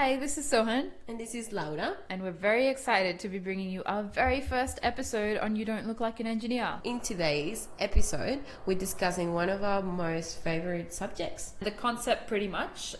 Hi, this is Sohan. And this is Laura. And we're very excited to be bringing you our very first episode on You Don't Look Like an Engineer. In today's episode, we're discussing one of our most favorite subjects. The concept pretty much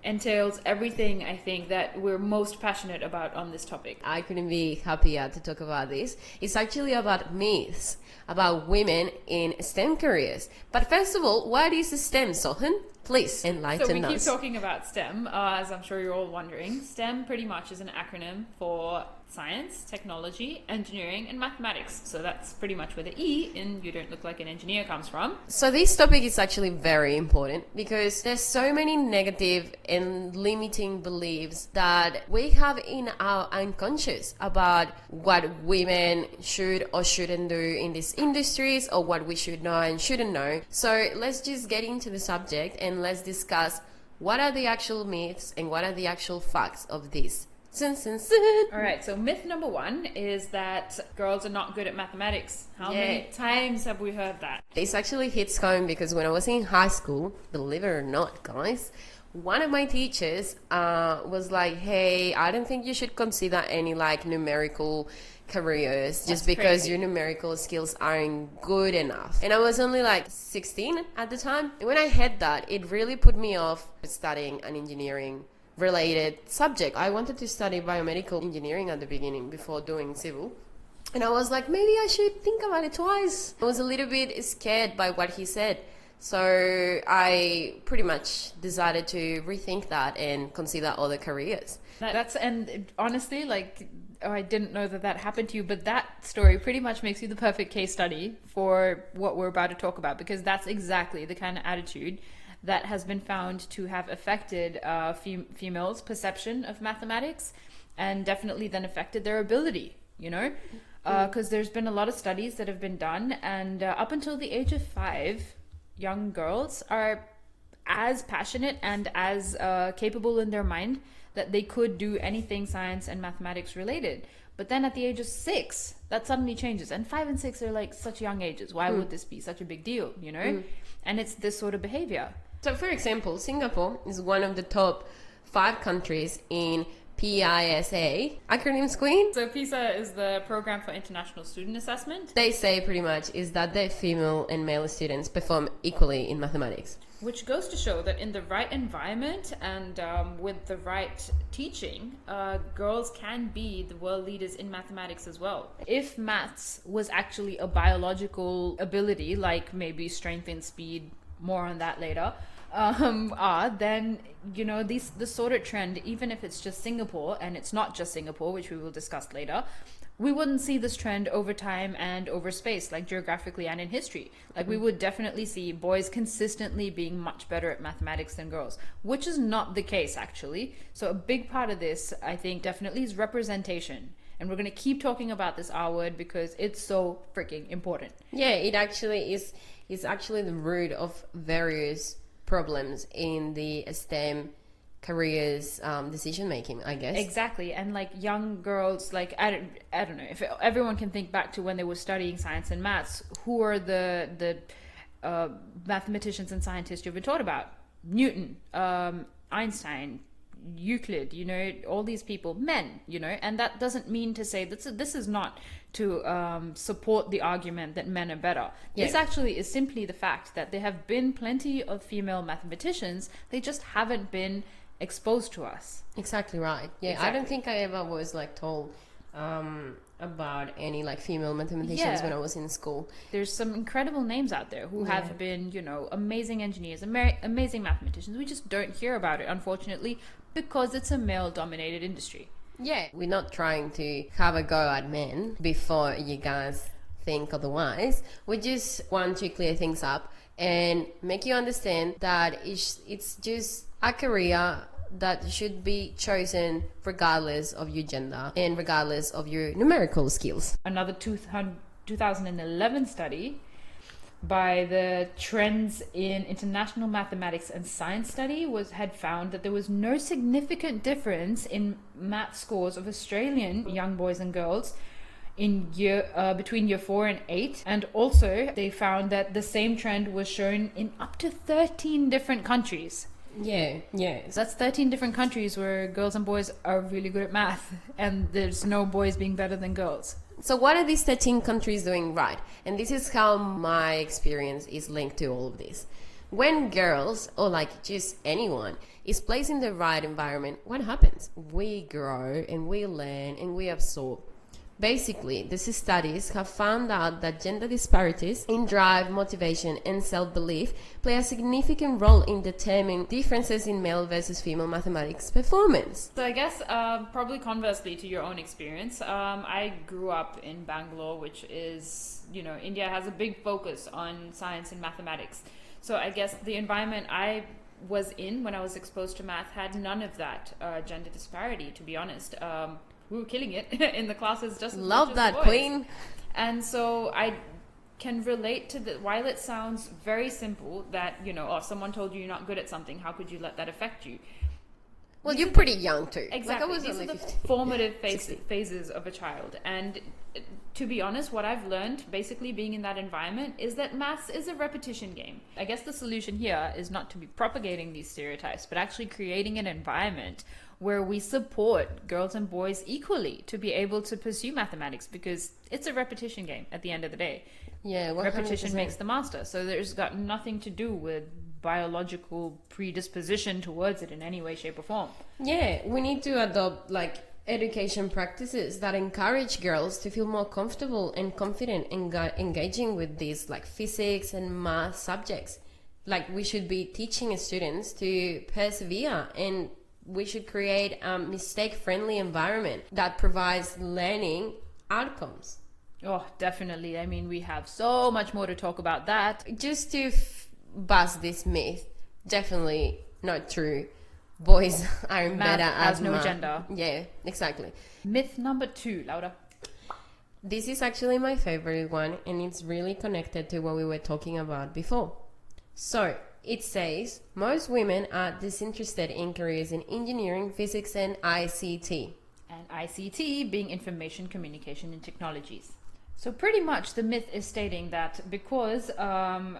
entails everything I think that we're most passionate about on this topic. I couldn't be happier to talk about this. It's actually about myths about women in STEM careers. But first of all, what is STEM, Sohan? Please enlighten us. So we keep talking about STEM, as I'm sure you're all wondering. STEM pretty much is an acronym for science, technology, engineering, and mathematics. So that's pretty much where the E in You Don't Look Like an Engineer comes from. So this topic is actually very important because there's so many negative and limiting beliefs that we have in our unconscious about what women should or shouldn't do in these industries or what we should know and shouldn't know. So let's just get into the subject and let's discuss what are the actual myths and what are the actual facts of this. All right, so myth number one is that girls are not good at mathematics. How many times have we heard that? This actually hits home because when I was in high school, believe it or not, guys, one of my teachers was like, hey, I don't think you should consider any numerical careers just because your numerical skills aren't good enough. And I was only 16 at the time. And when I heard that, it really put me off studying an engineering related subject. I wanted to study biomedical engineering at the beginning before doing civil. And I was like, maybe I should think about it twice. I was a little bit scared by what he said. So I pretty much decided to rethink that and consider other careers. And honestly, I didn't know that happened to you, but that story pretty much makes you the perfect case study for what we're about to talk about, because that's exactly the kind of attitude that has been found to have affected females' perception of mathematics and definitely then affected their ability, because there's been a lot of studies that have been done, and up until the age of 5, young girls are as passionate and as capable in their mind that they could do anything science and mathematics related. But then at the age of 6, that suddenly changes. And 5 and 6 are such young ages. Why would this be such a big deal, And it's this sort of behavior. So, for example, Singapore is one of the top 5 countries in PISA. Acronyms, Queen? So PISA is the Program for International Student Assessment. They say pretty much is that the female and male students perform equally in mathematics. Which goes to show that in the right environment and with the right teaching, girls can be the world leaders in mathematics as well. If maths was actually a biological ability, like maybe strength and speed, more on that later, then this sort of trend, even if it's just Singapore, and it's not just Singapore, which we will discuss later, we wouldn't see this trend over time and over space, like geographically and in history. We would definitely see boys consistently being much better at mathematics than girls, which is not the case actually. So a big part of this, I think, definitely is representation. And we're going to keep talking about this R word because it's so freaking important. Yeah, it actually is. It's actually the root of various problems in the STEM careers decision making, I guess. Exactly. And young girls, I don't know if everyone can think back to when they were studying science and maths, who are the mathematicians and scientists you've been taught about? Newton, Einstein, Euclid, all these people, men, and that doesn't mean to say this is not to support the argument that men are better. Yeah. This actually is simply the fact that there have been plenty of female mathematicians. They just haven't been exposed to us. Exactly right. Yeah, exactly. I don't think I ever was told about any female mathematicians when I was in school. There's some incredible names out there who have been, amazing engineers, amazing mathematicians. We just don't hear about it, unfortunately, because it's a male-dominated industry. Yeah, we're not trying to have a go at men before you guys think otherwise. We just want to clear things up and make you understand that it's just a career that should be chosen regardless of your gender and regardless of your numerical skills. Another 2011 study by the Trends in International Mathematics and Science study had found that there was no significant difference in math scores of Australian young boys and girls in between year 4 and 8, and also they found that the same trend was shown in up to 13 different countries. Yeah, yeah. So that's 13 different countries where girls and boys are really good at math, and there's no boys being better than girls. So what are these 13 countries doing right? And this is how my experience is linked to all of this. When girls, or like just anyone, is placed in the right environment, what happens? We grow and we learn and we absorb. Basically, these studies have found out that gender disparities in drive, motivation, and self-belief play a significant role in determining differences in male versus female mathematics performance. So I guess probably conversely to your own experience, I grew up in Bangalore, which is, India has a big focus on science and mathematics. So I guess the environment I was in when I was exposed to math had none of that gender disparity, to be honest. We were killing it in the classes just as Love much that, as the boys. queen. And so I can relate to while it sounds very simple that, someone told you you're not good at something, how could you let that affect you? Well, you're pretty young too. Exactly. These are the formative phases of a child. And to be honest, what I've learned, basically being in that environment, is that maths is a repetition game. I guess the solution here is not to be propagating these stereotypes, but actually creating an environment where we support girls and boys equally to be able to pursue mathematics, because it's a repetition game at the end of the day. Yeah, 100%. Repetition makes the master. So there's got nothing to do with biological predisposition towards it in any way, shape, or form. Yeah, we need to adopt education practices that encourage girls to feel more comfortable and confident in engaging with these physics and math subjects. We should be teaching students to persevere, and we should create a mistake-friendly environment that provides learning outcomes. Oh, definitely. I mean, we have so much more to talk about that. Just to bust this myth, definitely not true. Boys are Math better has at no math. gender. Yeah, exactly. Myth number 2, Laura. This is actually my favorite one, and it's really connected to what we were talking about before. So, it says most women are disinterested in careers in engineering, physics, and ICT. And ICT being information, communication, and technologies. So pretty much the myth is stating that because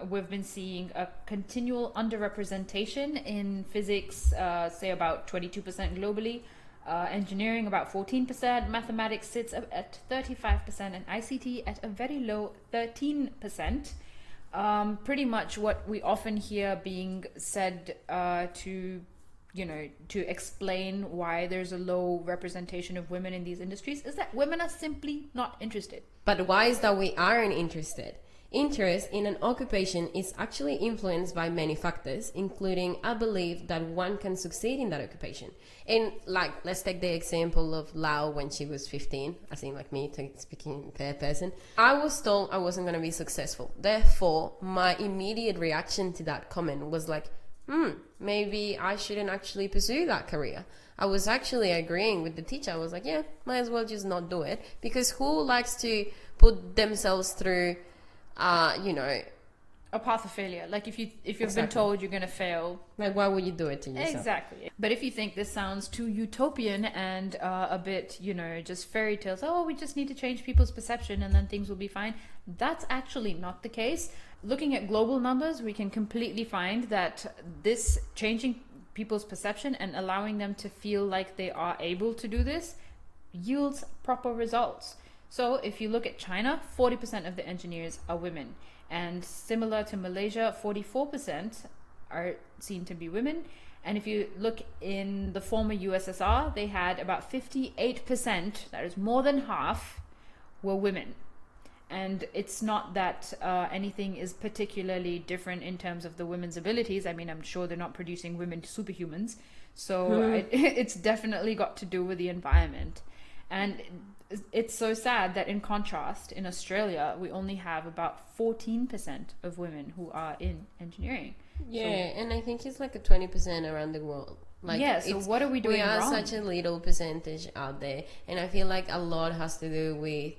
we've been seeing a continual underrepresentation in physics, say about 22% globally, engineering about 14%, mathematics sits at 35%, and ICT at a very low 13%. Pretty much what we often hear being said to explain why there's a low representation of women in these industries is that women are simply not interested. But why is that we aren't interested? Interest in an occupation is actually influenced by many factors, including a belief that one can succeed in that occupation. And let's take the example of Lau when she was 15, as in me, speaking third person. I was told I wasn't going to be successful. Therefore, my immediate reaction to that comment was maybe I shouldn't actually pursue that career. I was actually agreeing with the teacher. I was like, yeah, might as well just not do it, because who likes to put themselves through a path of failure. If you've been told you're going to fail, why would you do it to yourself? Exactly. But if you think this sounds too utopian and a bit, just fairy tales, we just need to change people's perception and then things will be fine, that's actually not the case. Looking at global numbers, we can completely find that this changing people's perception and allowing them to feel like they are able to do this yields proper results. So if you look at China, 40% of the engineers are women. And similar to Malaysia, 44% are seen to be women. And if you look in the former USSR, they had about 58%, that is more than half, were women. And it's not that anything is particularly different in terms of the women's abilities. I mean, I'm sure they're not producing women superhumans. So it's definitely got to do with the environment. And it's so sad that in contrast, in Australia, we only have about 14% of women who are in engineering. Yeah, and I think it's a 20% around the world. So what are we doing wrong? We are such a little percentage out there, and I feel like a lot has to do with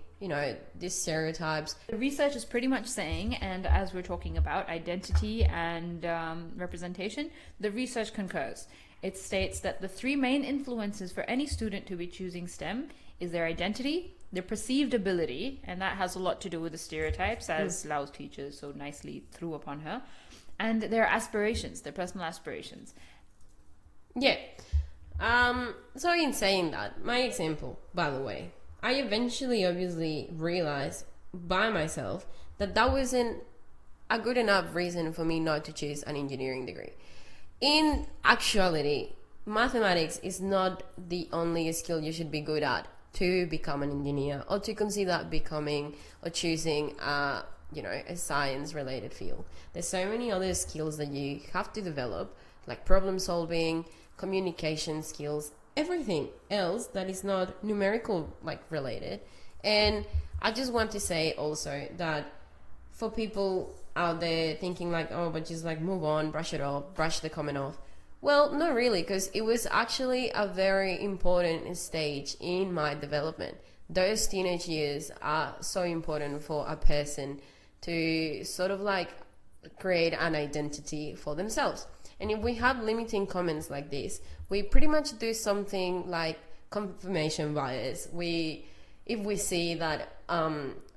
these stereotypes. The research is pretty much saying, and as we're talking about identity and representation, the research concurs. It states that the 3 main influences for any student to be choosing STEM is their identity, their perceived ability, and that has a lot to do with the stereotypes, as Lau's teacher so nicely threw upon her, and their aspirations, their personal aspirations. Yeah. So in saying that, my example, by the way, I eventually obviously realized by myself that that wasn't a good enough reason for me not to choose an engineering degree. In actuality, mathematics is not the only skill you should be good at to become an engineer or to consider becoming or choosing a science related field. There's so many other skills that you have to develop, like problem solving, communication skills, everything else that is not numerical like related. And I just want to say also that for people out there thinking like, oh, but just like move on, brush it off, brush the comment off. Well, not really, because it was actually a very important stage in my development. Those teenage years are so important for a person to sort of like create an identity for themselves. And if we have limiting comments like this, we pretty much do something like confirmation bias. If we see that,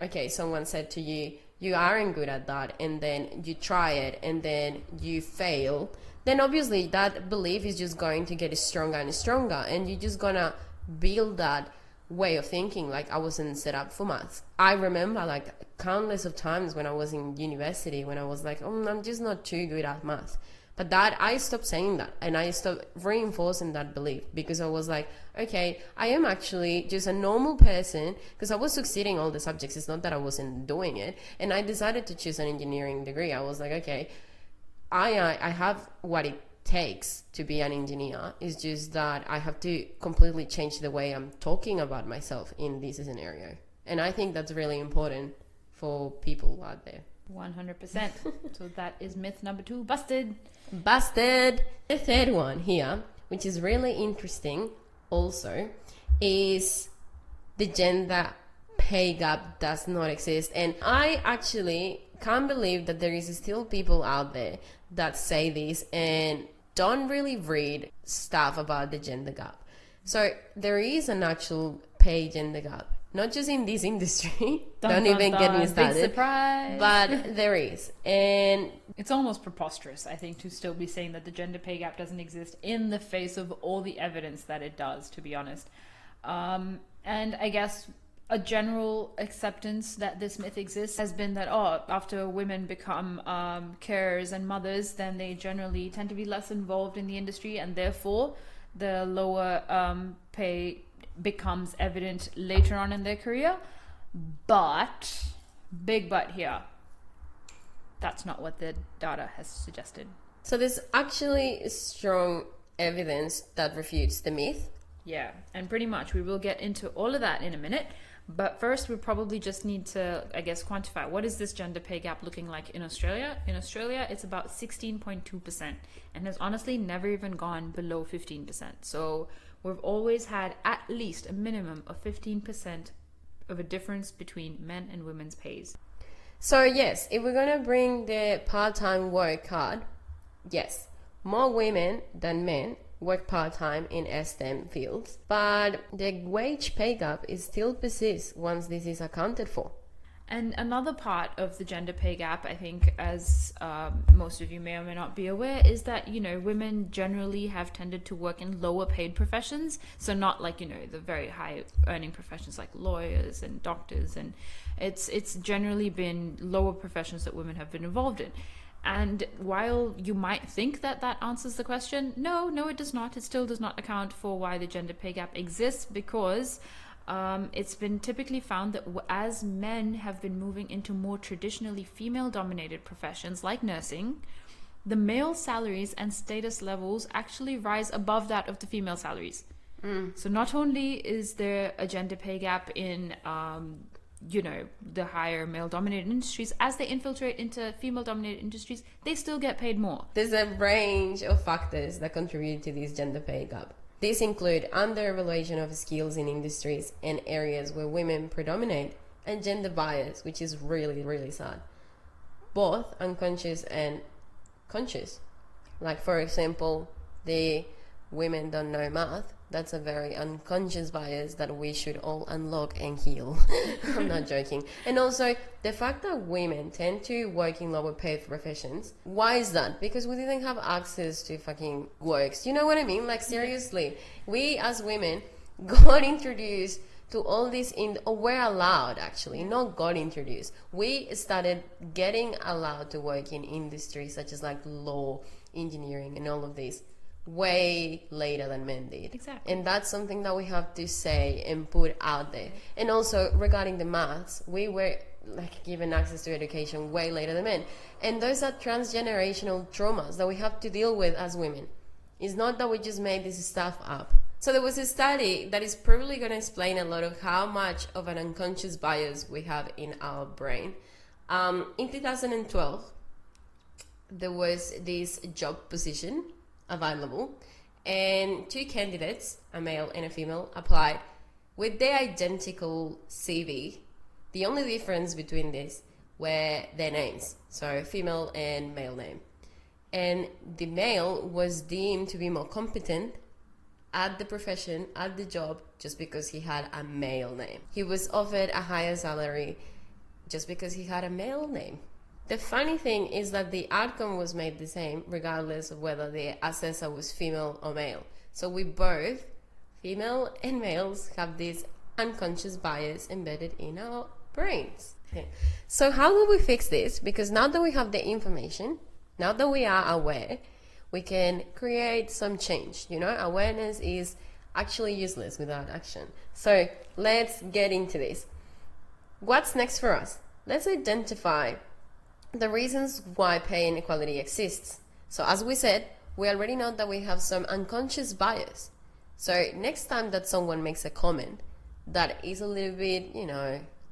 okay, someone said to you, you aren't good at that, and then you try it and then you fail, then obviously that belief is just going to get stronger and stronger, and you're just gonna build that way of thinking like, I wasn't set up for maths. I remember like countless of times when I was in university when I was like, oh, I'm just not too good at math. But that I stopped saying that, and I stopped reinforcing that belief, because I was like, okay, I am actually just a normal person, because I was succeeding all the subjects. It's not that I wasn't doing it. And I decided to choose an engineering degree. I was like, okay, I have what it takes to be an engineer. It's just that I have to completely change the way I'm talking about myself in this scenario. And I think that's really important for people out there. 100%. So that is myth number 2, busted. Busted. The third one here, which is really interesting also, is the gender pay gap does not exist. And I actually can't believe that there is still people out there that say this and don't really read stuff about the gender gap. So there is an actual pay gender gap. Not just in this industry. Don't even get me started. Big surprise. But there is. And it's almost preposterous, I think, to still be saying that the gender pay gap doesn't exist in the face of all the evidence that it does, to be honest. And I guess a general acceptance that this myth exists has been that, after women become carers and mothers, then they generally tend to be less involved in the industry, and therefore the lower pay becomes evident later on in their career. But, big but here, that's not what the data has suggested. So there's actually strong evidence that refutes the myth. Yeah, and pretty much we will get into all of that in a minute. But first, we probably just need to, I guess, quantify what is this gender pay gap looking like in Australia. In Australia, it's about 16.2% and has honestly never even gone below 15%. So we've always had at least a minimum of 15% of a difference between men and women's pays. So yes, if we're going to bring the part-time work card, yes, more women than men work part-time in STEM fields, but the wage pay gap is still persists once this is accounted for. And another part of the gender pay gap, I think, as most of you may or may not be aware, is that, women generally have tended to work in lower paid professions. So not like, the very high earning professions like lawyers and doctors. And it's generally been lower professions that women have been involved in. And while you might think that that answers the question, no, it does not. It still does not account for why the gender pay gap exists, because it's been typically found that as men have been moving into more traditionally female-dominated professions like nursing, the male salaries and status levels actually rise above that of the female salaries. So not only is there a gender pay gap in the higher male-dominated industries, as they infiltrate into female-dominated industries, they still get paid more. There's a range of factors that contribute to this gender pay gap. These include under-evaluation of skills in industries and areas where women predominate, and gender bias, which is really, really sad. Both unconscious and conscious. Like, for example, the women don't know math That's a very unconscious bias that we should all unlock and heal. I'm not joking. And also, the fact that women tend to work in lower paid professions, why is that? Because we didn't have access to fucking works. You know what I mean? Like, seriously, we as women got introduced to all this or we're allowed, actually, not got introduced. We started getting allowed to work in industries such as like law, engineering, and all of this way later than men did. Exactly. And that's something that we have to say and put out there. And also regarding the maths, we were like given access to education way later than men. And those are transgenerational traumas that we have to deal with as women. It's not that we just made this stuff up. So there was a study that is probably going to explain a lot of how much of an unconscious bias we have in our brain. In 2012, there was this job position available, and two candidates, a male and a female, applied with their identical CV. The only difference between this were their names, so female and male name. And the male was deemed to be more competent at the profession, at the job, just because he had a male name. He was offered a higher salary just because he had a male name. The funny thing is that the outcome was made the same regardless of whether the assessor was female or male. So we both, female and males, have this unconscious bias embedded in our brains. So how do we fix this? Because now that we have the information, now that we are aware, we can create some change. You know, awareness is actually useless without action. So let's get into this. What's next for us? Let's identify the reasons why pay inequality exists. So as we said, we already know that we have some unconscious bias. So next time that someone makes a comment that is a little bit,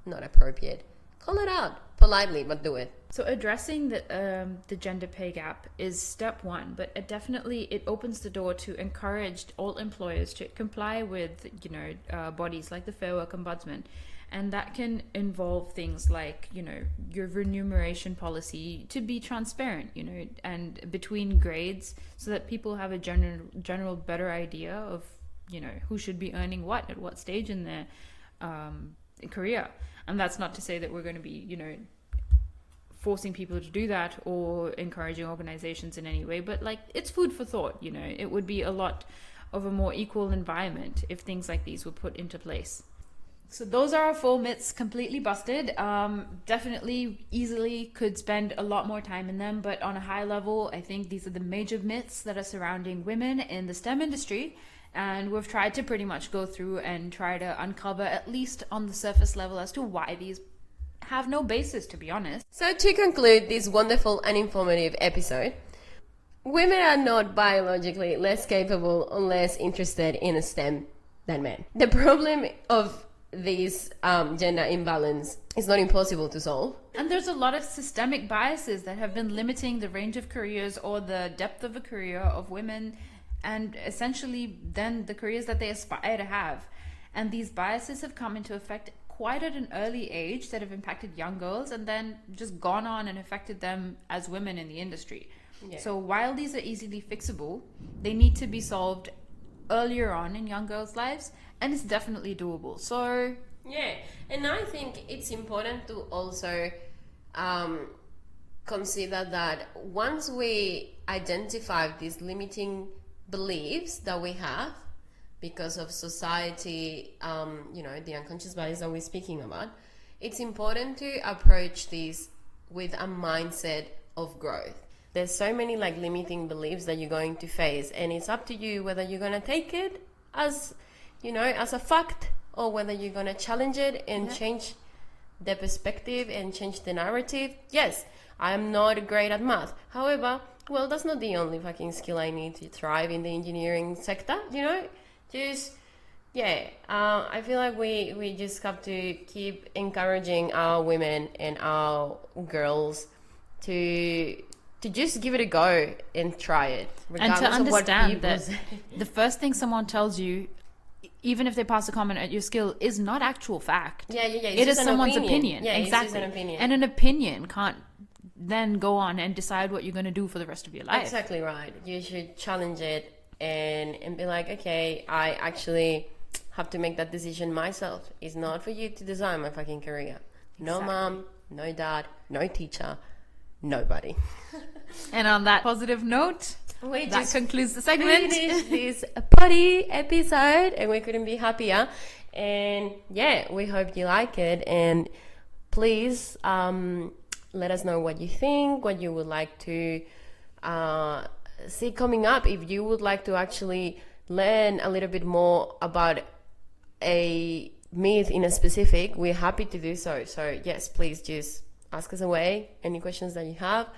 not appropriate, call it out politely, but do it. So addressing the gender pay gap is step one, but it opens the door to encourage all employers to comply with, bodies like the Fair Work Ombudsman. And that can involve things like, your remuneration policy to be transparent, and between grades, so that people have a general better idea of, who should be earning what at what stage in their career. And that's not to say that we're going to be, forcing people to do that or encouraging organizations in any way, but like, it's food for thought. It would be a lot of a more equal environment if things like these were put into place. So those are our 4 myths, completely busted. Definitely easily could spend a lot more time in them, but on a high level, I think these are the major myths that are surrounding women in the STEM industry. And we've tried to pretty much go through and try to uncover, at least on the surface level, as to why these have no basis, to be honest. So to conclude this wonderful and informative episode, women are not biologically less capable or less interested in STEM than men. The problem of this gender imbalance is not impossible to solve. And there's a lot of systemic biases that have been limiting the range of careers or the depth of a career of women, and essentially then the careers that they aspire to have. And these biases have come into effect quite at an early age that have impacted young girls and then just gone on and affected them as women in the industry. Yeah. So while these are easily fixable, they need to be solved earlier on in young girls' lives, and it's definitely doable. So yeah, and I think it's important to also consider that once we identify these limiting beliefs that we have because of society, the unconscious bias that we're speaking about, it's important to approach this with a mindset of growth. There's so many limiting beliefs that you're going to face, and it's up to you whether you're going to take it as as a fact, or whether you're going to challenge it and change the perspective and change the narrative. Yes, I'm not great at math. However, that's not the only fucking skill I need to thrive in the engineering sector, I feel like we just have to keep encouraging our women and our girls to just give it a go and try it, regardless and to understand of what that the first thing someone tells you, even if they pass a comment at your skill, is not actual fact. It is someone's opinion. Yeah, exactly. It's just an opinion. And an opinion can't then go on and decide what you're going to do for the rest of your life. Exactly right. You should challenge it and be like, okay, I actually have to make that decision myself. It's not for you to design my fucking career. No mom, no dad, no teacher, nobody. And on that positive note, that concludes the segment. Finish this potty episode, and we couldn't be happier. And yeah, we hope you like it. And please let us know what you think, what you would like to see coming up. If you would like to actually learn a little bit more about a myth in a specific, we're happy to do so. So yes, please just ask us away any questions that you have.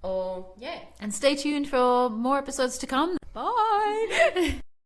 Oh yeah, and stay tuned for more episodes to come. Bye.